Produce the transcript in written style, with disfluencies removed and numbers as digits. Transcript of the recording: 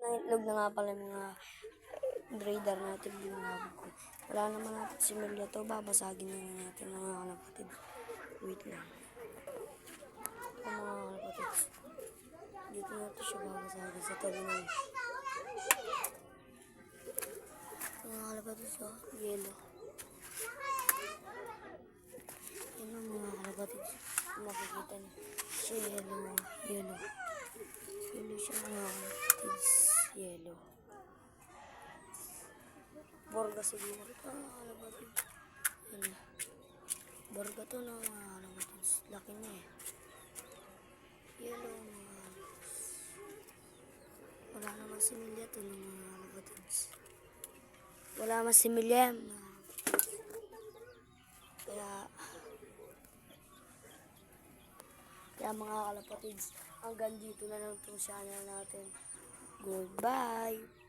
Naitlog na nga pala yung mga grader natin binabag ko. Wala naman natin si Melia to. Babasagin na natin mga kalapatid. Wait lang. Ito mga kalapatid. Dito natin siya babasagin sa tabi ng mga kalapatid sa yellow. Yan ang mga kalapatid. Makikita niyo siya yellow. Yellow siya mga kalapatid. Yellow. Borga siguro. Kalapatid. Ano? Borga to na mga kalapatid. Laki niya eh. Yellow mga kalapatid. Wala naman si Melia to ng mga kalapatid. Wala naman si Melia. Kaya mga kalapatids, hanggang dito na lang itong channel natin. Goodbye!